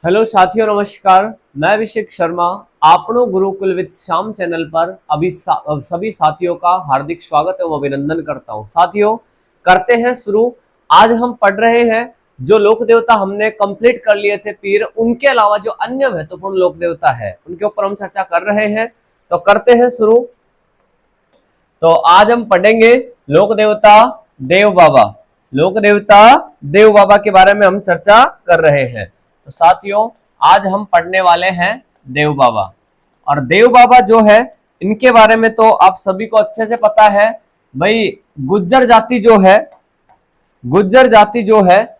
Hello साथियों, नमस्कार। मैं अभिषेक शर्मा आपनो गुरुकुल विद श्याम चैनल पर सभी साथियों का हार्दिक स्वागत एवं अभिनंदन करता हूं। साथियों, करते हैं शुरू। आज हम पढ़ रहे हैं जो लोक देवता हमने कंप्लीट कर लिए थे पीर, उनके अलावा जो अन्य महत्वपूर्ण लोक देवता है उनके ऊपर हम चर्चा कर रहे हैं। तो करते हैं शुरू। तो आज हम पढ़ेंगे लोक देवता देव बाबा। लोक देवता देव बाबा के बारे में हम चर्चा कर रहे हैं। तो साथियों, आज हम पढ़ने वाले हैं देव बाबा। और देव बाबा जो है इनके बारे में तो आप सभी को अच्छे से पता है भाई। गुज्जर जाति जो है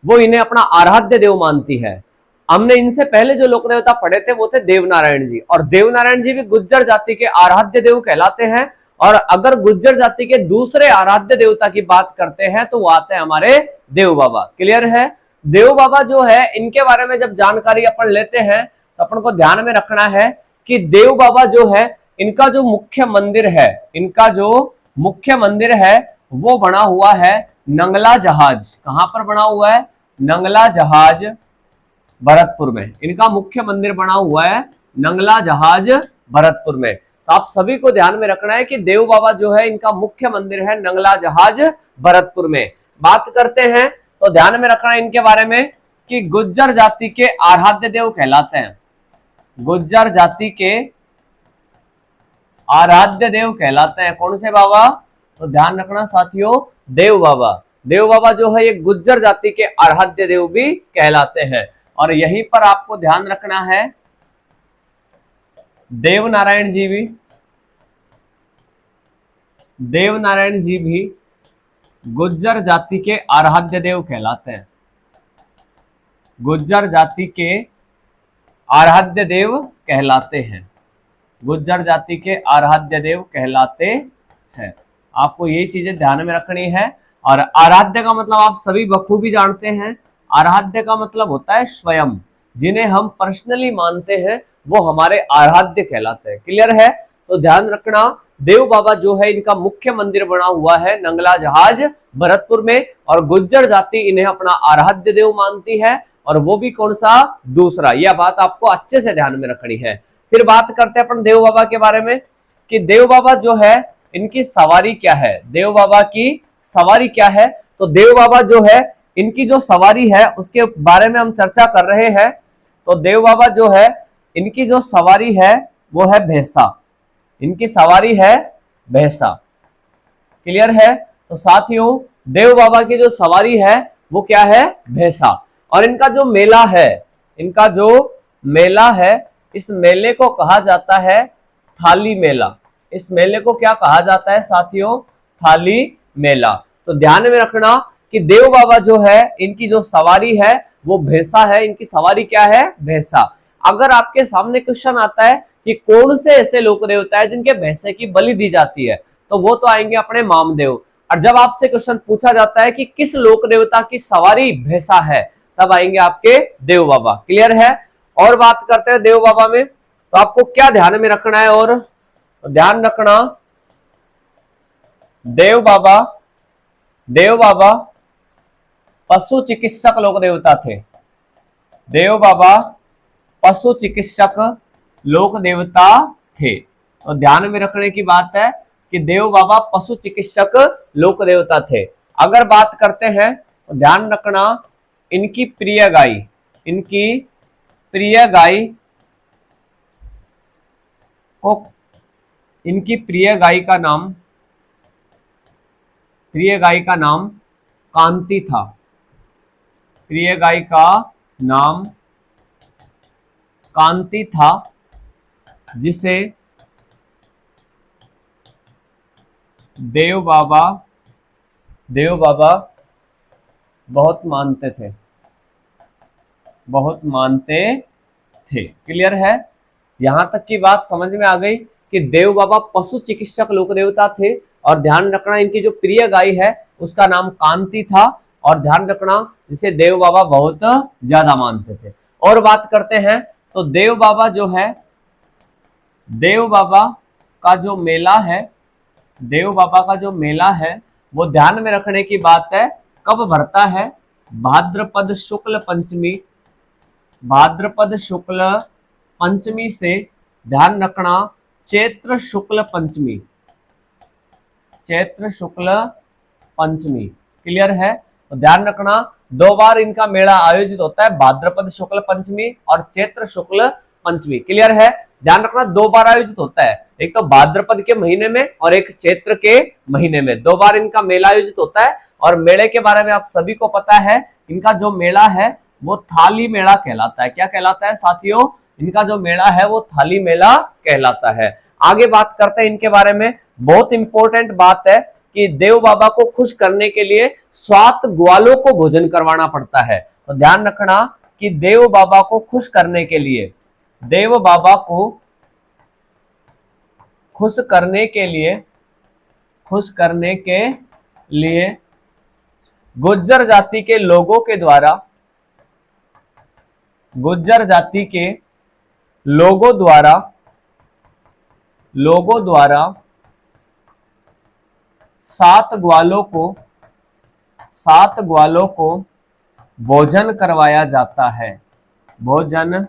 वो इन्हें अपना आराध्य देव मानती है। हमने इनसे पहले जो लोक देवता पढ़े थे वो थे देवनारायण जी, और देवनारायण जी भी गुज्जर जाति के आराध्य देव कहलाते हैं। और अगर गुज्जर जाति के दूसरे आराध्य देवता की बात करते हैं तो वो आते हैं हमारे देव बाबा। क्लियर है? देव बाबा जो है इनके बारे में जब जानकारी अपन लेते हैं तो अपन को ध्यान में रखना है कि देव बाबा जो है इनका जो मुख्य मंदिर है वो बना हुआ है नंगला जहाज। कहां पर बना हुआ है? नंगला जहाज भरतपुर में। इनका मुख्य मंदिर बना हुआ है नंगला जहाज भरतपुर में। तो आप सभी को ध्यान में रखना है कि देव बाबा जो है इनका मुख्य मंदिर है नंगला जहाज भरतपुर में। बात करते हैं तो ध्यान में रखना है इनके बारे में कि गुज्जर जाति के आराध्य देव कहलाते हैं। गुज्जर जाति के आराध्य देव कहलाते हैं कौन से बाबा? तो ध्यान रखना साथियों, देव बाबा। देव बाबा जो है ये गुज्जर जाति के आराध्य देव भी कहलाते हैं। और यहीं पर आपको ध्यान रखना है देवनारायण जी भी गुज्जर जाति के आराध्य देव कहलाते हैं। गुज्जर जाति के आराध्य देव कहलाते हैं। गुज्जर जाति के आराध्य देव कहलाते हैं। आपको ये चीजें ध्यान में रखनी है। और आराध्य का मतलब आप सभी बखूबी जानते हैं। आराध्य का मतलब होता है स्वयं, जिन्हें हम पर्सनली मानते हैं वो हमारे आराध्य कहलाते हैं। क्लियर है? तो ध्यान रखना, देव बाबा जो है इनका मुख्य मंदिर बना हुआ है नंगला जहाज भरतपुर में, और गुज्जर जाति इन्हें अपना आराध्य देव मानती है। और वो भी कौन सा? दूसरा। यह बात आपको अच्छे से ध्यान में रखनी है। फिर बात करते हैं अपन देव बाबा के बारे में कि देव बाबा जो है इनकी सवारी क्या है। देव बाबा की सवारी क्या है? तो देव बाबा जो है इनकी जो सवारी है उसके बारे में हम चर्चा कर रहे हैं। तो देव बाबा जो है इनकी जो सवारी है वो है भैंसा। इनकी सवारी है भैंसा। क्लियर है? तो साथियों, देव बाबा की जो सवारी है वो क्या है? भैंसा। और इनका जो मेला है इस मेले को कहा जाता है थाली मेला। इस मेले को क्या कहा जाता है साथियों? थाली मेला। तो ध्यान में रखना कि देव बाबा जो है इनकी जो सवारी है वो भैंसा है। इनकी सवारी क्या है? भैंसा। अगर आपके सामने क्वेश्चन आता है कि कौन से ऐसे लोक देवता है जिनके भैंसे की बलि दी जाती है, तो वो तो आएंगे अपने मामदेव। और जब आपसे क्वेश्चन पूछा जाता है कि किस लोक देवता की सवारी भैंसा है, तब आएंगे आपके देव बाबा। क्लियर है? और बात करते हैं देव बाबा में, तो आपको क्या ध्यान में रखना है? और ध्यान रखना, देव बाबा पशु चिकित्सक लोक देवता थे। देव बाबा पशु चिकित्सक लोक देवता थे। तो ध्यान में रखने की बात है कि देव बाबा पशु चिकित्सक लोक देवता थे। अगर बात करते हैं तो ध्यान रखना, इनकी प्रिय गाय का नाम कांति था। प्रिय गाय का नाम कांति था, जिसे देव बाबा बहुत मानते थे। क्लियर है? यहां तक की बात समझ में आ गई कि देव बाबा पशु चिकित्सक लोक देवता थे। और ध्यान रखना, इनकी जो प्रिय गाय है उसका नाम कांति था। और ध्यान रखना, जिसे देव बाबा बहुत ज्यादा मानते थे। और बात करते हैं तो देव बाबा का जो मेला है वो ध्यान में रखने की बात है कब भरता है? भाद्रपद शुक्ल पंचमी भाद्रपद शुक्ल पंचमी से, ध्यान रखना, चैत्र शुक्ल पंचमी, चैत्र शुक्ल पंचमी। क्लियर है? तो ध्यान रखना 2 बार इनका मेला आयोजित होता है, भाद्रपद शुक्ल पंचमी और चैत्र शुक्ल पंचमी। क्लियर है? ध्यान रखना 2 बार आयोजित होता है, एक तो भाद्रपद के महीने में और एक चैत्र के महीने में, 2 बार इनका मेला आयोजित होता है। और मेले के बारे में आप सभी को पता है, इनका जो मेला है वो थाली मेला कहलाता है। क्या कहलाता है साथियों? इनका जो मेला है वो थाली मेला कहलाता है। आगे बात करते हैं इनके बारे में। बहुत इंपॉर्टेंट बात है कि देव बाबा को खुश करने के लिए 7 ग्वालों को भोजन करवाना पड़ता है। तो ध्यान रखना कि देव बाबा को खुश करने के लिए, देव बाबा को खुश करने के लिए, खुश करने के लिए गुज्जर जाति के लोगों के द्वारा, गुज्जर जाति के लोगों द्वारा 7 ग्वालों को भोजन करवाया जाता है, भोजन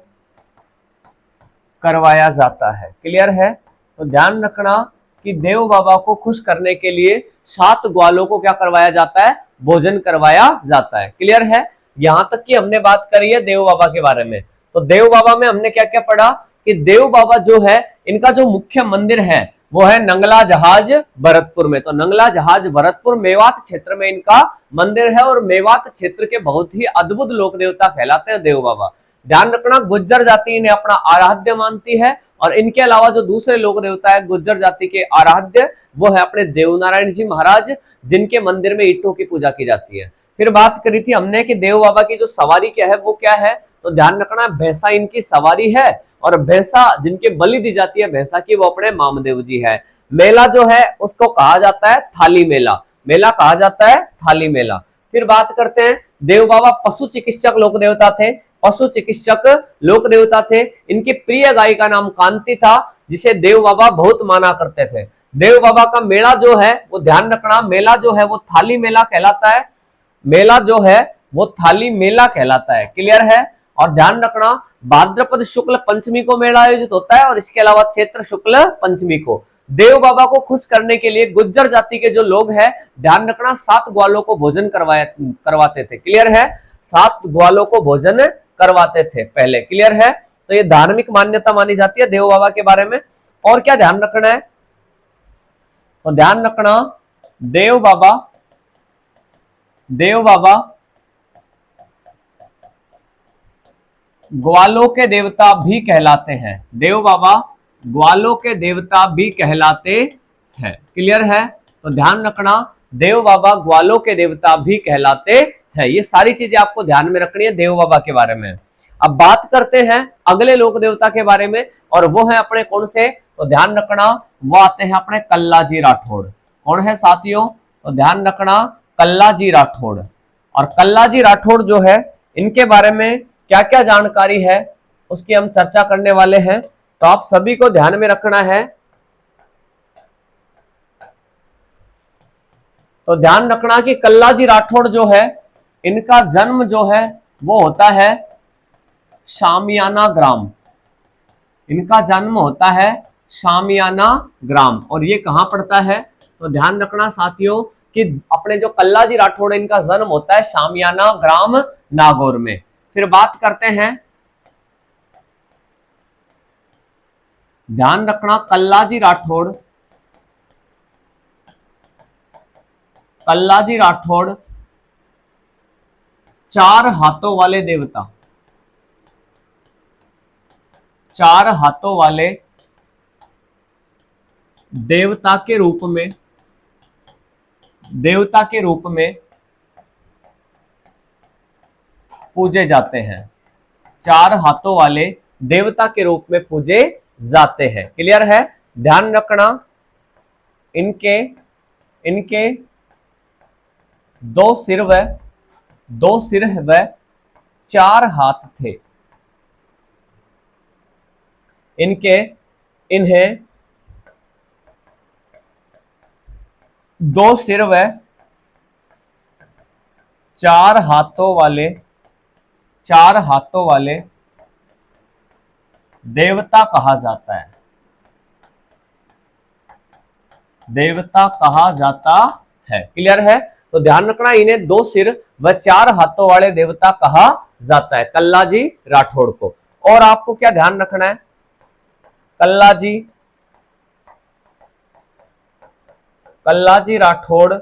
करवाया जाता है। क्लियर है? तो ध्यान रखना कि देव बाबा को खुश करने के लिए 7 ग्वालों को क्या करवाया जाता है? भोजन करवाया जाता है। क्लियर है? यहां तक कि हमने बात करी है देव बाबा के बारे में। तो देव बाबा में हमने क्या क्या पढ़ा कि देव बाबा जो है, इनका जो मुख्य मंदिर है वो है नंगला जहाज भरतपुर में। तो नंगला जहाज भरतपुर मेवात क्षेत्र में इनका मंदिर है और मेवात क्षेत्र के बहुत ही अद्भुत लोक देवता कहलाते हैं देव बाबा। ध्यान रखना गुज्जर जाति इन्हें अपना आराध्य मानती है और इनके अलावा जो दूसरे लोक देवता है गुज्जर जाति के आराध्य, वो है अपने देवनारायण जी महाराज, जिनके मंदिर में ईंटों की पूजा की जाती है। फिर बात करी थी हमने कि देव बाबा की जो सवारी क्या है वो क्या है? तो ध्यान रखना भैंसा इनकी सवारी है और भैंसा जिनके बलि दी जाती है भैंसा की, वो अपने मामदेव जी है। मेला जो है उसको कहा जाता है थाली मेला, मेला कहा जाता है थाली मेला। फिर बात करते हैं देव बाबा पशु चिकित्सक लोक देवता थे, पशु चिकित्सक लोक देवता थे। इनकी प्रिय गाय का नाम कांति था, जिसे देव बाबा बहुत माना करते थे। देव बाबा का मेला जो है वो ध्यान रखना, मेला जो है वो थाली मेला कहलाता है, मेला जो है वो थाली मेला कहलाता है। क्लियर है? और ध्यान रखना भाद्रपद शुक्ल पंचमी को मेला आयोजित होता है और इसके अलावा चैत्र शुक्ल पंचमी को। देव बाबा को खुश करने के लिए गुज्जर जाति के जो लोग हैं, ध्यान रखना 7 ग्वालों को भोजन करवाते थे। क्लियर है? 7 ग्वालों को भोजन करवाते थे पहले। क्लियर है? तो ये धार्मिक मान्यता मानी जाती है देव बाबा के बारे में। और क्या ध्यान रखना है? तो ध्यान रखना देव बाबा ग्वालों के देवता भी कहलाते हैं, देव बाबा ग्वालों के देवता भी कहलाते हैं। क्लियर है? तो ध्यान रखना देव बाबा ग्वालों के देवता भी कहलाते हैं। ये सारी चीजें आपको ध्यान में रखनी है देव बाबा के बारे में। अब बात करते हैं अगले लोक देवता के बारे में, और वो है अपने कौन से? तो ध्यान रखना वो आते हैं अपने कल्लाजी राठौड़। कौन है साथियों? तो ध्यान रखना कल्लाजी राठौड़। और कल्लाजी राठौड़ जो है, इनके बारे में क्या क्या जानकारी है उसकी हम चर्चा करने वाले हैं, तो आप सभी को ध्यान में रखना है। तो ध्यान रखना कि कल्लाजी राठौड़ जो है, इनका जन्म जो है वो होता है शामियाना ग्राम, इनका जन्म होता है शामियाना ग्राम। और ये कहां पड़ता है? तो ध्यान रखना साथियों कि अपने जो कल्लाजी राठौड़ इनका जन्म होता है शामियाना ग्राम नागौर में। फिर बात करते हैं, ध्यान रखना कल्लाजी राठौड़, कल्लाजी राठौड़ 4 हाथों वाले देवता, 4 हाथों वाले देवता के रूप में, देवता के रूप में पूजे जाते हैं, 4 हाथों वाले देवता के रूप में पूजे जाते हैं। क्लियर है? ध्यान रखना इनके 2 सिर व 4 हाथ थे। इन्हें 2 सिर व 4 हाथों वाले देवता कहा जाता है, देवता कहा जाता है। क्लियर है? तो ध्यान रखना, इन्हें 2 सिर व 4 हाथों वाले देवता कहा जाता है, कल्लाजी राठौड़ को। और आपको क्या ध्यान रखना है, कल्लाजी राठौड़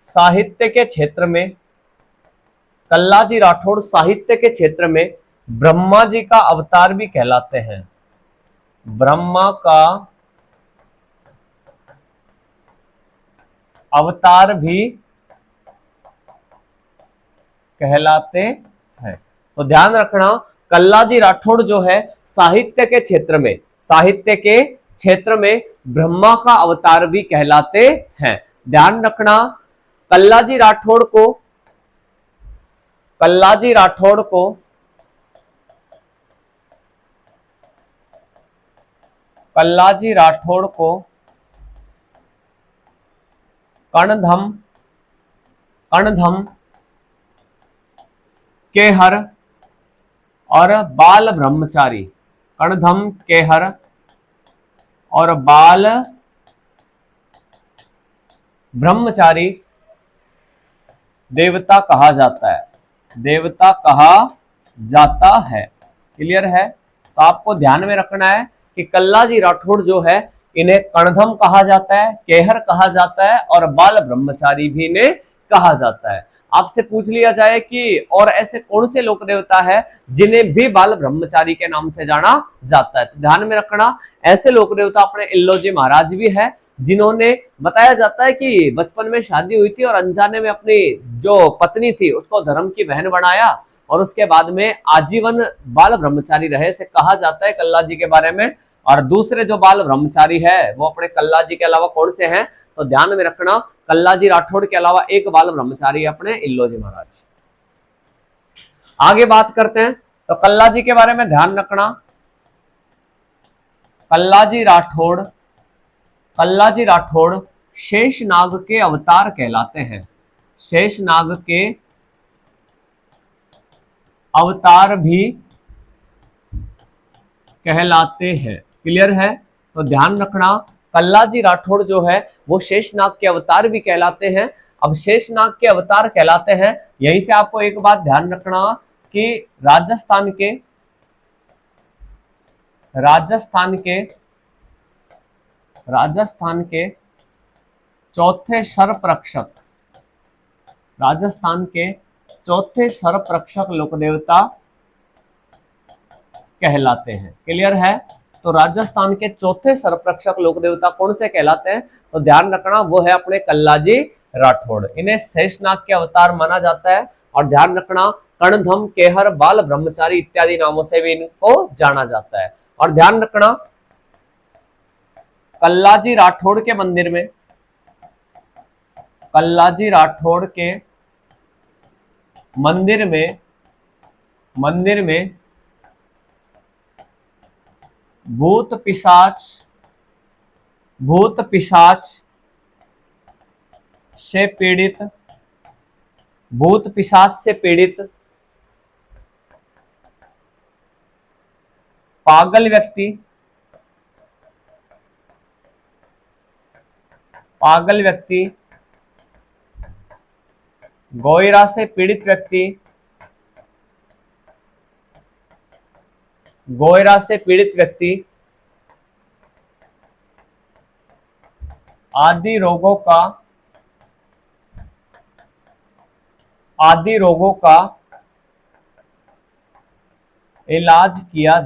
साहित्य के क्षेत्र में, कल्लाजी राठौड़ साहित्य के क्षेत्र में ब्रह्मा जी का अवतार भी कहलाते हैं, ब्रह्मा का अवतार भी कहलाते हैं। तो ध्यान रखना, कल्लाजी राठौड़ जो है साहित्य के क्षेत्र में, साहित्य के क्षेत्र में ब्रह्मा का अवतार भी कहलाते हैं। ध्यान रखना, कल्लाजी राठौड़ को, कल्लाजी राठौड़ को कल्लाजी राठौड़ को कणधम, कणधम, केहर और बाल ब्रह्मचारी, कणधम, केहर और बाल ब्रह्मचारी देवता कहा जाता है, देवता कहा जाता है। क्लियर है? तो आपको ध्यान में रखना है कि कल्लाजी राठौड़ जो है इन्हें कणधम कहा जाता है, केहर कहा जाता है और बाल ब्रह्मचारी भी इन्हें कहा जाता है। आपसे पूछ लिया जाए कि और ऐसे कौन से लोक देवता है जिन्हें भी बाल ब्रह्मचारी के नाम से जाना जाता है, तो ध्यान में रखना, ऐसे लोक देवता अपने इल्लोजी महाराज भी है, जिन्होंने बताया जाता है कि बचपन में शादी हुई थी और अनजाने में अपनी जो पत्नी थी उसको धर्म की बहन बनाया और उसके बाद में आजीवन बाल ब्रह्मचारी रहे, से कहा जाता है कल्लाजी के बारे में। और दूसरे जो बाल ब्रह्मचारी है वो अपने कल्लाजी के अलावा कौन से हैं, तो ध्यान में रखना, कल्लाजी राठौड़ के अलावा एक बाल ब्रह्मचारी अपने इल्लोजी महाराज। आगे बात करते हैं, तो कल्लाजी के बारे में ध्यान रखना, कल्लाजी राठौड़ शेषनाग के अवतार कहलाते हैं, शेषनाग के अवतार भी कहलाते हैं। क्लियर है? तो ध्यान रखना, कल्लाजी राठौड़ जो है वो शेषनाग के अवतार भी कहलाते हैं। अब शेषनाग के अवतार कहलाते हैं, यहीं से आपको एक बात ध्यान रखना कि राजस्थान के चौथे सर्परक्षक, राजस्थान के चौथे सर्परक्षक लोक देवता कहलाते हैं। क्लियर है? तो राजस्थान के चौथे सर्परक्षक लोक देवता कौन से कहलाते हैं, तो ध्यान रखना वो है अपने कल्लाजी राठौड़, इन्हें शेषनाग के अवतार माना जाता है। और ध्यान रखना, कणधम, केहर, बाल ब्रह्मचारी इत्यादि नामों से भी इनको जाना जाता है। और ध्यान रखना, कल्लाजी राठौड़ के मंदिर में, कल्लाजी राठौड़ के मंदिर में भूत पिशाच से पीड़ित पागल व्यक्ति, गोयरा से पीड़ित व्यक्ति, आदि रोगों का इलाज किया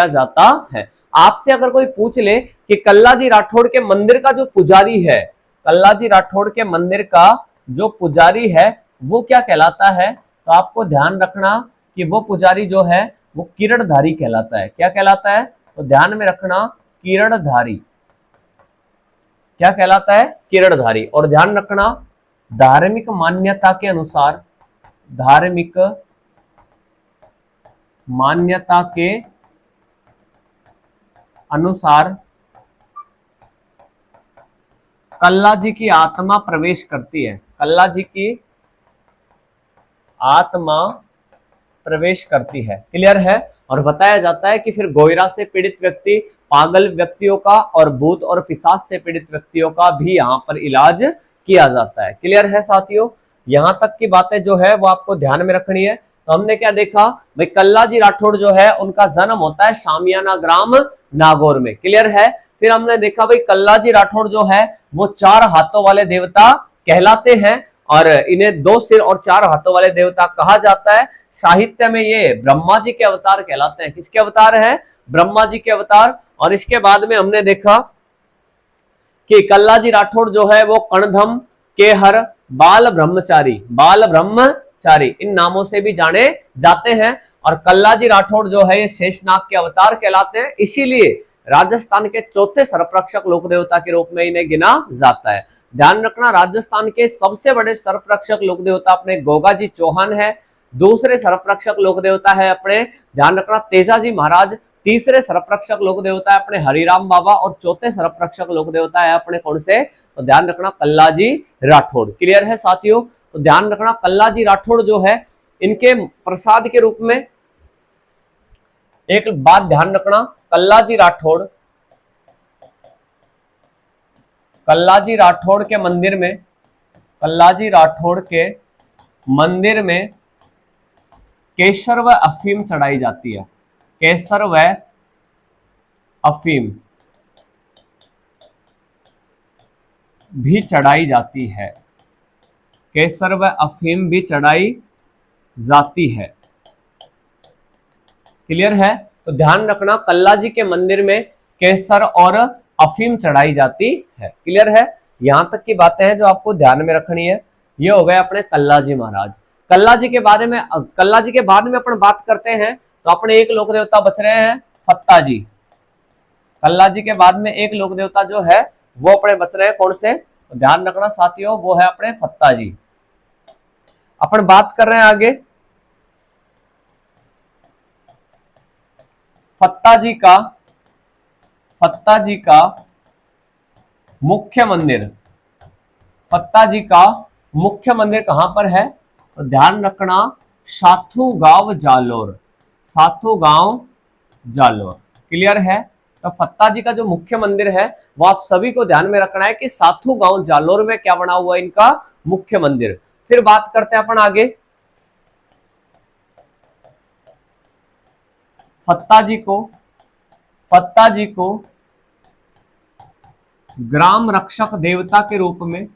जाता है। आपसे अगर कोई पूछ ले कि कल्लाजी राठौड़ के मंदिर का जो पुजारी है, कल्लाजी राठौड़ के मंदिर का जो पुजारी है वो क्या कहलाता है, तो आपको ध्यान रखना कि वो पुजारी जो है वो किरणधारी कहलाता है। क्या कहलाता है, तो ध्यान में रखना, किरणधारी। क्या कहलाता है, किरणधारी। और ध्यान रखना, धार्मिक मान्यता के अनुसार, धार्मिक मान्यता के अनुसार कल्लाजी की आत्मा प्रवेश करती है, कल्लाजी की आत्मा प्रवेश करती है। क्लियर है। और बताया जाता है कि फिर गोयरा से पीड़ित व्यक्ति, पागल व्यक्तियों का और भूत और पिशाच से पीड़ित व्यक्तियों का भी यहाँ पर इलाज किया जाता है। क्लियर है साथियों। यहाँ तक की बातें जो है वो आपको ध्यान में रखनी है। तो हमने क्या देखा भाई, कल्लाजी राठौड़ जो है उनका जन्म होता है शामियाना ग्राम नागौर में। क्लियर है। फिर हमने देखा भाई कल्लाजी राठौड़ जो है वो 4 हाथों वाले देवता कहलाते हैं और इन्हें 2 सिर और 4 हाथों वाले देवता कहा जाता है। साहित्य में ये ब्रह्मा जी के अवतार कहलाते हैं। किसके अवतार है? ब्रह्मा जी के अवतार। और इसके बाद में हमने देखा कि कल्लाजी राठौड़ जो है वो कणधम, केहर, बाल ब्रह्मचारी इन नामों से भी जाने जाते हैं। और कल्लाजी राठौड़ जो है ये शेषनाग के अवतार कहलाते हैं, इसीलिए राजस्थान के चौथे सर्वरक्षक लोक देवता के रूप में इन्हें गिना जाता है। ध्यान रखना, राजस्थान के सबसे बड़े सर्वरक्षक लोक देवता अपने गोगाजी चौहान है। दूसरे सर्वरक्षक लोक देवता है अपने, ध्यान रखना, तेजाजी महाराज। तीसरे सर्वरक्षक लोक देवता है अपने हरिराम बाबा और चौथे सर्वरक्षक लोक देवता है अपने कौन से? तो ध्यान रखना कल्लाजी राठौड़। क्लियर है साथियों। तो ध्यान रखना कल्लाजी राठौड़ जो है इनके प्रसाद के रूप में, एक बात ध्यान रखना, कल्लाजी राठौड़ के मंदिर में, कल्लाजी राठौड़ के मंदिर में केसर व अफीम चढ़ाई जाती है। केसर व अफीम भी चढ़ाई जाती है। केसर व अफीम भी चढ़ाई जाती है। क्लियर है। तो ध्यान रखना कल्लाजी के मंदिर में केसर और अफीम चढ़ाई जाती है। क्लियर है। यहां तक की बातें हैं जो आपको ध्यान में रखनी है। ये हो गए अपने कल्लाजी महाराज। कल्लाजी के बाद में अपन बात करते हैं तो अपने एक लोक देवता बच रहे हैं फत्ताजी। कल्लाजी के बाद में एक लोक देवता जो है वो अपने बच रहे हैं कौन से? तो ध्यान रखना साथियों, वो है अपने फत्ताजी। अपन बात कर रहे हैं आगे फत्ताजी का मुख्य मंदिर। फत्ताजी का मुख्य मंदिर कहां पर है? तो ध्यान रखना साथू गांव जालोर। क्लियर है। तो फत्ताजी का जो मुख्य मंदिर है वो आप सभी को ध्यान में रखना है कि साथू गांव जालोर में क्या बना हुआ है इनका मुख्य मंदिर। फिर बात करते हैं अपन आगे, फत्ताजी को ग्राम रक्षक देवता के रूप में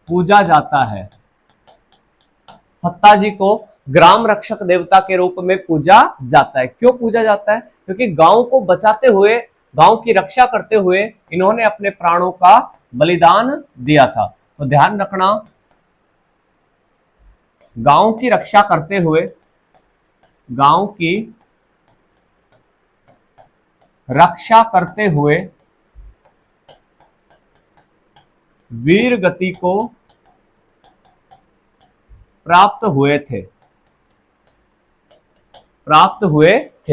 पूजा जाता है। फत्ताजी को ग्राम रक्षक देवता के रूप में पूजा जाता है। क्यों पूजा जाता है? क्योंकि गांव को बचाते हुए, गांव की रक्षा करते हुए इन्होंने अपने प्राणों का बलिदान दिया था। तो ध्यान रखना गांव की रक्षा करते हुए वीर गति को प्राप्त हुए थे।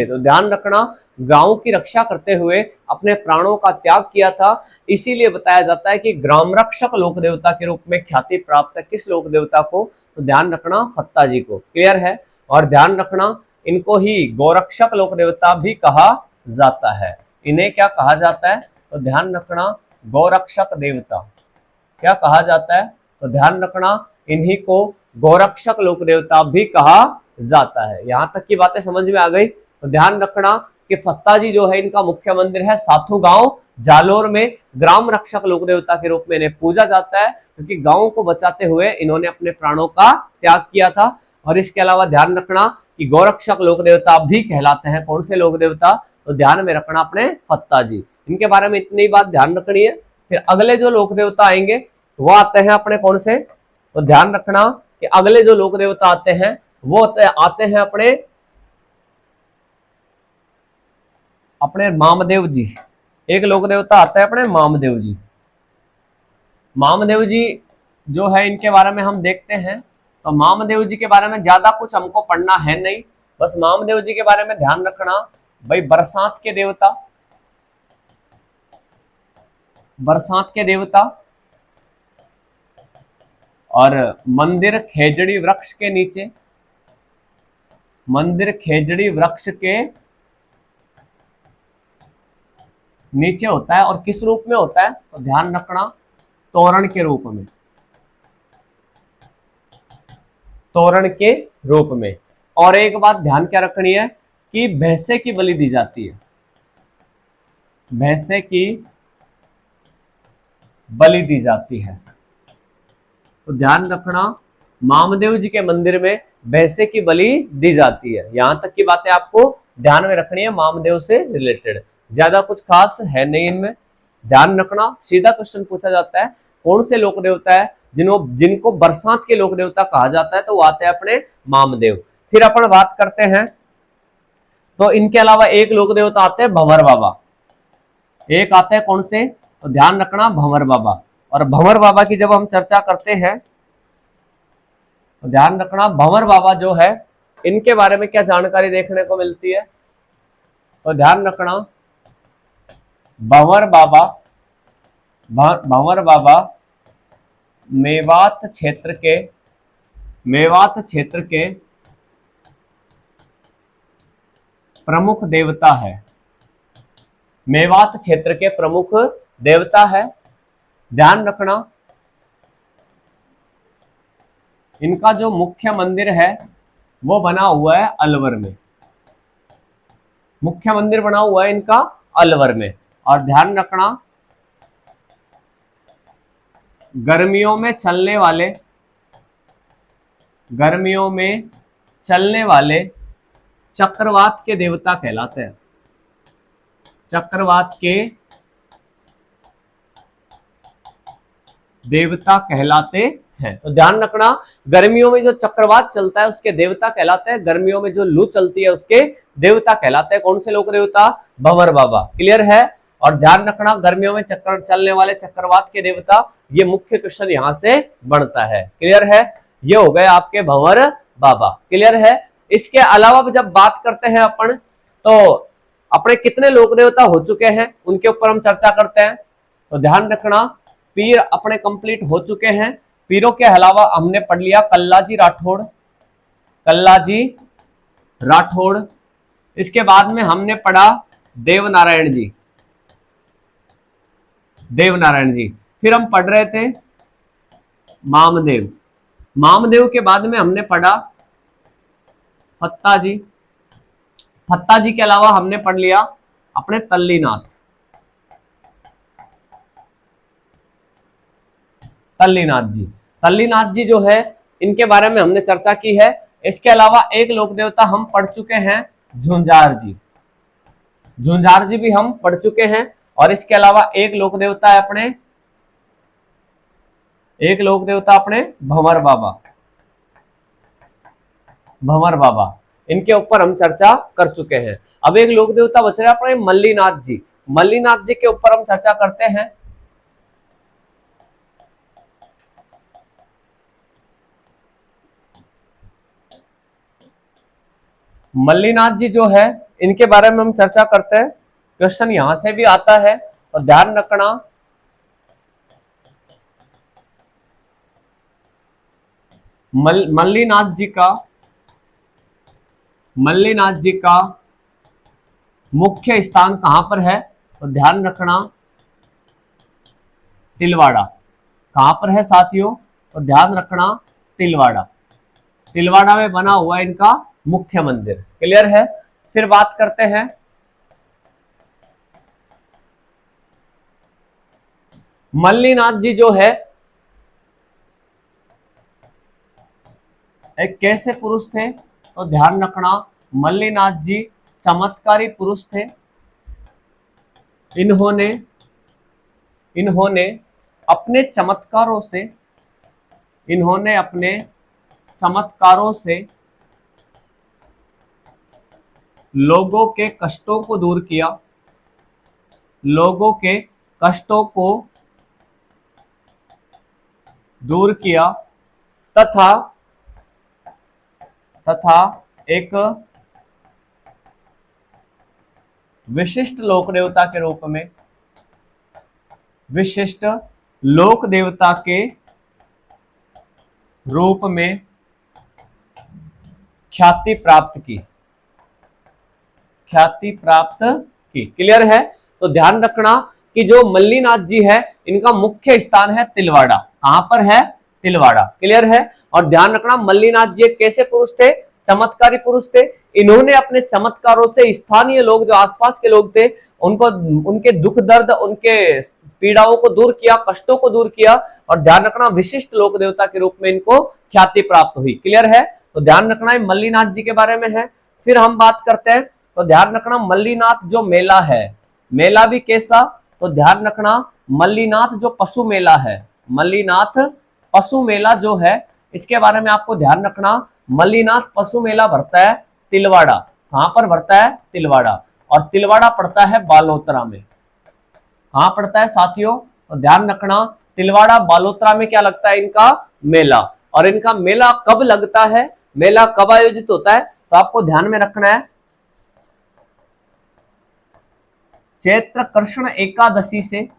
तो ध्यान रखना गांव की रक्षा करते हुए अपने प्राणों का त्याग किया था, इसीलिए बताया जाता है कि ग्राम रक्षक लोक देवता के रूप में ख्याति प्राप्त है किस लोक देवता को? तो ध्यान रखना फत्ताजी को। क्लियर है। और ध्यान रखना इनको ही गौरक्षक लोक देवता भी कहा जाता है। इन्हें क्या कहा जाता है? तो ध्यान रखना गौरक्षक देवता। क्या कहा जाता है? तो ध्यान रखना इन्हीं को गौरक्षक लोक देवता भी कहा जाता है। यहां तक की बातें समझ में आ गई। तो ध्यान रखना कि फत्ताजी जो है इनका मुख्य मंदिर है साथू गांव जालोर में, ग्राम रक्षक लोक देवता के रूप में इन्हें पूजा जाता है क्योंकि गांव को बचाते हुए इन्होंने अपने प्राणों का त्याग किया था। और इसके अलावा ध्यान रखना कि गौरक्षक लोक देवता भी कहलाते हैं कौन से लोक देवता? तो ध्यान में रखना अपने फत्ताजी। इनके बारे में इतनी बात ध्यान रखनी है। फिर अगले जो लोक देवता आएंगे वो आते हैं अपने कौन से? तो ध्यान रखना कि अगले जो लोक देवता आते हैं वो आते हैं अपने मामदेव जी। एक लोक देवता आता है अपने मामदेव जी। मामदेव जी जो है इनके बारे में हम देखते हैं। तो मामदेव जी के बारे में ज्यादा कुछ हमको पढ़ना है नहीं, बस मामदेव जी के बारे में ध्यान रखना भाई बरसात के देवता, बरसात के देवता, और मंदिर खेजड़ी वृक्ष के नीचे, मंदिर खेजड़ी वृक्ष के नीचे होता है। और किस रूप में होता है तो ध्यान रखना, तोरण के रूप में, तोरण के रूप में। और एक बात ध्यान क्या रखनी है कि भैंसे की बलि दी जाती है, भैंसे की बलि दी जाती है। तो ध्यान रखना, मामदेव जी के मंदिर में भैंसे की बलि दी जाती है। यहां तक की बातें आपको ध्यान में रखनी है, मामदेव से रिलेटेड, ज्यादा कुछ खास है नहीं इनमें। ध्यान रखना, सीधा क्वेश्चन पूछा जाता है कौन से लोक देवता है जिनको बरसात के लोक देवता कहा जाता है, तो वो आते हैं अपने मामदेव। फिर अपन बात करते हैं, तो इनके अलावा एक लोक देवता आते हैं भंवर बाबा, एक आते हैं कौन से, तो ध्यान रखना भंवर बाबा। और भंवर बाबा की जब हम चर्चा करते हैं तो ध्यान रखना, भंवर बाबा जो है इनके बारे में क्या जानकारी देखने को मिलती है, तो ध्यान रखना भंवर बाबा, भंवर बाबा मेवात क्षेत्र के, मेवात क्षेत्र के प्रमुख देवता है, मेवात क्षेत्र के प्रमुख देवता है। ध्यान रखना इनका जो मुख्य मंदिर है वो बना हुआ है अलवर में, मुख्य मंदिर बना हुआ है इनका अलवर में। और ध्यान रखना गर्मियों में चलने वाले, गर्मियों में चलने वाले चक्रवात के देवता कहलाते हैं, चक्रवात के देवता कहलाते हैं। तो ध्यान रखना गर्मियों में जो चक्रवात चलता है उसके देवता कहलाते हैं, गर्मियों में जो लू चलती है उसके देवता कहलाते हैं। कौन से लोक देवता, भंवर बाबा। क्लियर है। और ध्यान रखना गर्मियों में चक्कर चलने वाले चक्रवात के देवता, ये मुख्य क्वेश्चन यहां से बनता है। क्लियर है, ये हो गए आपके भंवर बाबा। क्लियर है। इसके अलावा जब बात करते हैं अपन, तो अपने कितने लोक देवता हो चुके हैं उनके ऊपर हम चर्चा करते हैं। तो ध्यान रखना पीर अपने कंप्लीट हो चुके हैं। पीरों के अलावा हमने पढ़ लिया कल्लाजी राठौड़, कल्लाजी राठौड़। इसके बाद में हमने पढ़ा देवनारायण जी, देवनारायण जी। फिर हम पढ़ रहे थे मामदेव, मामदेव के बाद में हमने पढ़ा फत्ता जी, फत्ता जी के अलावा हमने पढ़ लिया अपने तल्लीनाथ, तल्लीनाथ जी। तल्लीनाथ जी जो है इनके बारे में हमने चर्चा की है। इसके अलावा एक लोक देवता हम पढ़ चुके हैं झुंझार जी, झुंझार जी भी हम पढ़ चुके हैं। और इसके अलावा एक लोक देवता है अपने, एक लोक देवता अपने भंवर बाबा, भंवर बाबा, इनके ऊपर हम चर्चा कर चुके हैं। अब एक लोक देवता बच रहा है अपने मल्लीनाथ जी, मल्लीनाथ जी के ऊपर हम चर्चा करते हैं। मल्लीनाथ जी जो है इनके बारे में हम चर्चा करते हैं, क्वेश्चन यहां से भी आता है। और ध्यान रखना मल्लीनाथ जी का, मल्लीनाथ जी का मुख्य स्थान कहां पर है, तो ध्यान रखना तिलवाड़ा। कहां पर है साथियों, तो ध्यान रखना तिलवाड़ा, तिलवाड़ा में बना हुआ है इनका मुख्य मंदिर। क्लियर है। फिर बात करते हैं मल्लीनाथ जी जो है एक कैसे पुरुष थे, तो ध्यान रखना मल्लीनाथ जी चमत्कारी पुरुष थे। इन्होंने इन्होंने अपने चमत्कारों से, इन्होंने अपने चमत्कारों से लोगों के कष्टों को दूर किया, लोगों के कष्टों को दूर किया तथा तथा एक विशिष्ट लोक देवता के रूप में, विशिष्ट लोक देवता के रूप में ख्याति प्राप्त की, ख्याति प्राप्त की। क्लियर है? तो ध्यान रखना कि जो मल्लीनाथ जी है इनका मुख्य स्थान है तिलवाड़ा। कहां पर है? तिलवाड़ा। क्लियर है? और ध्यान रखना मल्लीनाथ जी कैसे पुरुष थे? चमत्कारी पुरुष थे। इन्होंने अपने चमत्कारों से स्थानीय लोग, जो आसपास के लोग थे, उनको, उनके दुख दर्द, उनके पीड़ाओं को दूर किया, कष्टों को दूर किया। और ध्यान रखना विशिष्ट लोक देवता के रूप में इनको ख्याति प्राप्त हुई। क्लियर है? तो ध्यान रखना मल्लीनाथ जी के बारे में है। फिर हम बात करते हैं, तो ध्यान रखना मल्लीनाथ जो मेला है, मेला भी कैसा? तो ध्यान रखना मल्लीनाथ जो पशु मेला है, मल्लीनाथ पशु मेला जो है, इसके बारे में आपको ध्यान रखना। मल्लीनाथ पशु मेला भरता है तिलवाड़ा। कहां पर भरता है? तिलवाड़ा। और तिलवाड़ा पड़ता है बालोतरा में। कहां पड़ता है साथियों? तो ध्यान रखना तिलवाड़ा बालोतरा में क्या लगता है? इनका मेला। और इनका मेला कब लगता है? मेला कब आयोजित होता है? तो आपको ध्यान में रखना है चैत्र कृष्ण एकादशी से,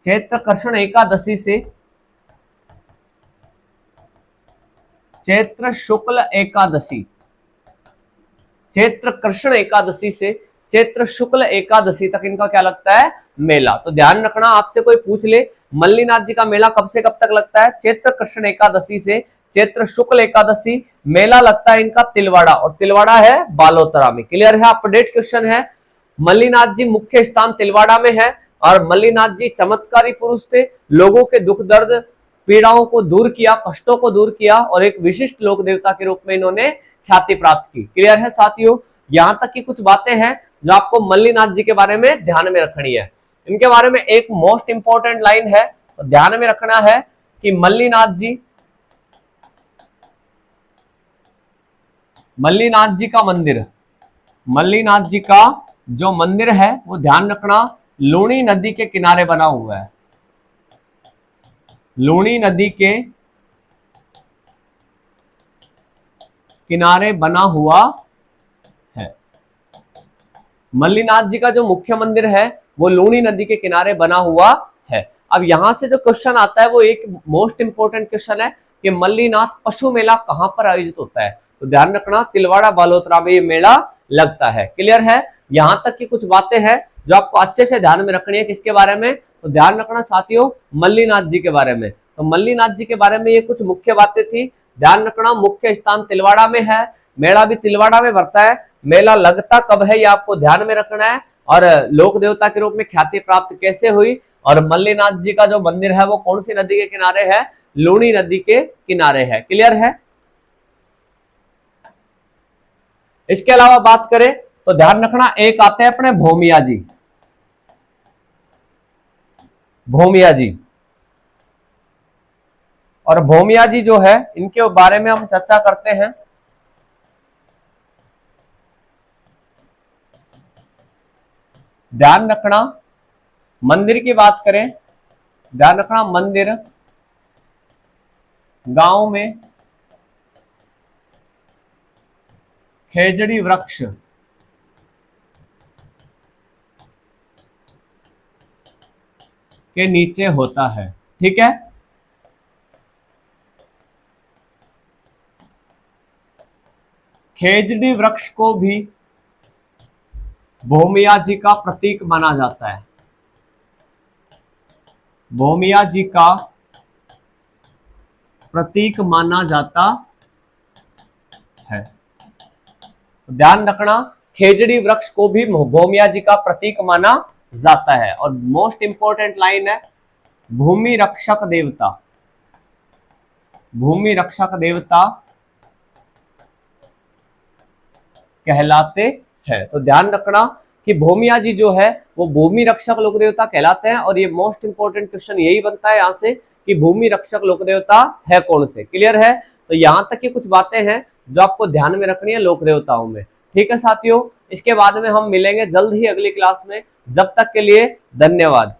चैत्र कृष्ण एकादशी से चैत्र शुक्ल एकादशी, चैत्र कृष्ण एकादशी से चैत्र शुक्ल एकादशी तक इनका क्या लगता है? मेला। तो ध्यान रखना आपसे कोई पूछ ले मल्लीनाथ जी का मेला कब से कब तक लगता है? चैत्र कृष्ण एकादशी से चैत्र शुक्ल एकादशी मेला लगता है इनका तिलवाड़ा, और तिलवाड़ा है बालोतरा में। क्लियर है? अपडेट क्वेश्चन है। मल्लीनाथ जी मुख्य स्थान तिलवाड़ा में है, और मल्लीनाथ जी चमत्कारी पुरुष थे, लोगों के दुख दर्द पीड़ाओं को दूर किया, कष्टों को दूर किया, और एक विशिष्ट लोक देवता के रूप में इन्होंने ख्याति प्राप्त की। क्लियर है साथियों? यहां तक की कुछ बातें हैं जो आपको मल्लीनाथ जी के बारे में ध्यान में रखनी है। इनके बारे में एक मोस्ट इंपॉर्टेंट लाइन है, तो ध्यान में रखना है कि मल्लीनाथ जी का मंदिर, मल्लीनाथ जी का जो मंदिर है वो ध्यान रखना लूणी नदी के किनारे बना हुआ है। लूणी नदी के किनारे बना हुआ है। मल्लीनाथ जी का जो मुख्य मंदिर है वो लूणी नदी के किनारे बना हुआ है। अब यहां से जो क्वेश्चन आता है वो एक मोस्ट इंपोर्टेंट क्वेश्चन है कि मल्लीनाथ पशु मेला कहां पर आयोजित होता है? तो ध्यान रखना तिलवाड़ा बालोतरा में ये मेला लगता है। क्लियर है? यहां तक की कुछ बातें हैं जो आपको अच्छे से ध्यान में रखनी है। किसके बारे में? तो ध्यान रखना साथियों मल्लीनाथ जी के बारे में। तो मल्लीनाथ जी के बारे में ये कुछ मुख्य बातें थी। ध्यान रखना मुख्य स्थान तिलवाड़ा में है, मेला भी तिलवाड़ा में भरता है। मेला लगता कब है ये आपको ध्यान में रखना है, और लोक देवता के रूप में ख्याति प्राप्त कैसे हुई, और मल्लीनाथ जी का जो मंदिर है वो कौन सी नदी के किनारे है? लूणी नदी के किनारे है। क्लियर है? इसके अलावा बात करें तो ध्यान रखना एक आते हैं अपने भोमिया जी, भोमिया जी। और भोमिया जी जो है इनके बारे में हम चर्चा करते हैं। ध्यान रखना मंदिर की बात करें, ध्यान रखना मंदिर गांव में खेजड़ी वृक्ष के नीचे होता है। ठीक है? खेजड़ी वृक्ष को भी भोमिया जी का प्रतीक माना जाता है। भोमिया जी का प्रतीक माना जाता है। ध्यान रखना खेजड़ी वृक्ष को भी भोमिया जी का प्रतीक माना जाता है। और मोस्ट इंपॉर्टेंट लाइन है भूमि रक्षक देवता, भूमि रक्षक देवता कहलाते हैं। तो ध्यान रखना कि भोमिया जी जो है वो भूमि रक्षक लोक देवता कहलाते हैं। और ये मोस्ट इंपॉर्टेंट क्वेश्चन यही बनता है यहां से कि भूमि रक्षक लोक देवता है कौन से। क्लियर है? तो यहां तक की कुछ बातें हैं जो आपको ध्यान में रखनी है लोक देवताओं में। ठीक है साथियों? इसके बाद में हम मिलेंगे जल्द ही अगली क्लास में। जब तक के लिए धन्यवाद।